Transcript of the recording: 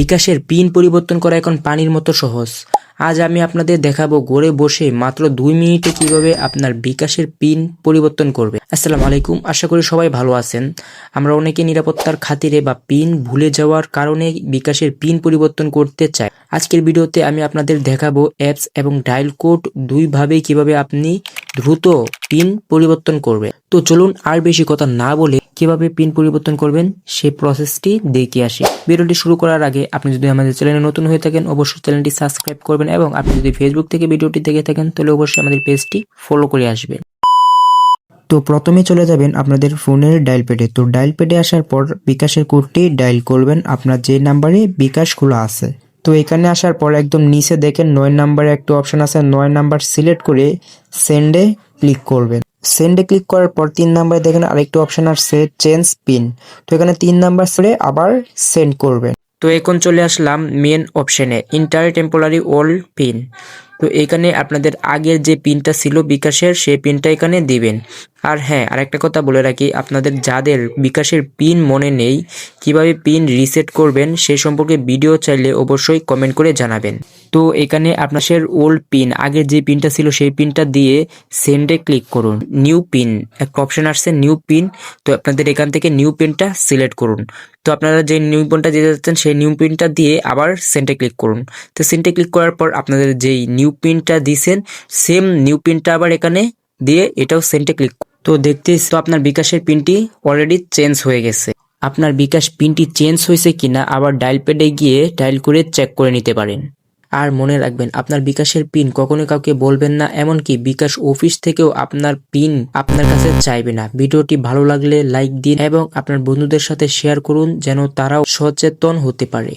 বিকাশের পিন পরিবর্তন করা এখন পানির মতো সহজ। আজ আমি আপনাদের দেখাবো ঘরে বসে মাত্র 2 মিনিটে কিভাবে আপনার বিকাশের পিন পরিবর্তন করবে। আসসালামু আলাইকুম, আশা করি সবাই ভালো আছেন। আমরা অনেকে নিরাপত্তার খাতিরে বা পিন ভুলে যাওয়ার কারণে বিকাশের পিন পরিবর্তন করতে চাই। আজকের ভিডিওতে আমি আপনাদের দেখাবো অ্যাপস এবং ডায়াল কোড দুইভাবেই কিভাবে আপনি দ্রুত পিন পরিবর্তন করবে। তো চলুন আর বেশি কথা না বলে কিভাবে পিন পরিবর্তন করবেন সেই প্রসেসটি দেখে আসি। ভিডিওটি শুরু করার আগে আপনি যদি আমাদের চ্যানেলে নতুন হয়ে থাকেন অবশ্যই চ্যানেলটি সাবস্ক্রাইব করবেন এবং আপনি যদি ফেসবুক থেকে ভিডিওটি দেখে থাকেন তাহলে অবশ্যই আমাদের পেজটি ফলো করে আসবেন। তো প্রথমে চলে যাবেন আপনাদের ফোনের ডায়াল প্যাডে। তো ডায়াল প্যাডে আসার পর বিকাশের কোডটি ডায়াল করবেন আপনার যে নাম্বারে বিকাশ খোলা আছে। তো এখানে আসার পর একদম নিচে দেখেন 9 নাম্বারে একটা অপশন আছে, 9 নাম্বার সিলেক্ট করে সেন্ডে ক্লিক করবেন। সেন্ডে ক্লিক করার পর 3 নাম্বারে দেখেন আরেকটা অপশন আসছে চেঞ্জ পিন। তো এখানে 3 নাম্বার ছেড়ে আবার সেন্ড করবেন। তো এখন চলে আসলাম মেন অপশনে ইন্টার টেম্পোরারি ওল্ড পিন। তো এখানে আপনাদের আগের যে পিনটা ছিল বিকাশের সেই পিনটা এখানে দিবেন। আর হ্যাঁ, আরেকটা কথা বলে রাখি, আপনাদের যাদের বিকাশের পিন মনে নেই কিভাবে পিন রিসেট করবেন সে সম্পর্কে ভিডিও চাইলে অবশ্যই কমেন্ট করে জানাবেন। তো এখানে আপনাদের ওল্ড পিন, আগের যে পিনটা ছিল সেই পিনটা দিয়ে সেন্ডে ক্লিক করুন। নিউ পিন একটা অপশন আসছে নিউ পিন, তো আপনাদের এখান থেকে নিউ পিনটা সিলেক্ট করুন। তো আপনারা যে নিউ পিনটা দিতে যাচ্ছেন সেই নিউ পিনটা দিয়ে আবার সেন্ডে ক্লিক করুন। তো সেন্ডে ক্লিক করার পর আপনাদের যেই নিউ পিনটা দিয়েছেন সেম নিউ পিনটা আবার এখানে দিয়ে এটাও সেন্ডে ক্লিক। তো দেখতেই তো আপনার বিকাশের পিনটি অলরেডি চেঞ্জ হয়ে গেছে। আপনার বিকাশ পিনটি চেঞ্জ হয়েছে কিনা আবার ডায়াল প্যাডে গিয়ে ডায়াল করে চেক করে নিতে পারেন। আর মনে রাখবেন আপনার বিকাশের পিন কখনো কাউকে বলবেন না, এমনকি বিকাশ অফিস থেকেও আপনার পিন আপনার কাছে চাইবে না। ভিডিওটি ভালো লাগলে লাইক দিন এবং আপনার বন্ধুদের সাথে শেয়ার করুন যেন তারাও সচেতন হতে পারে।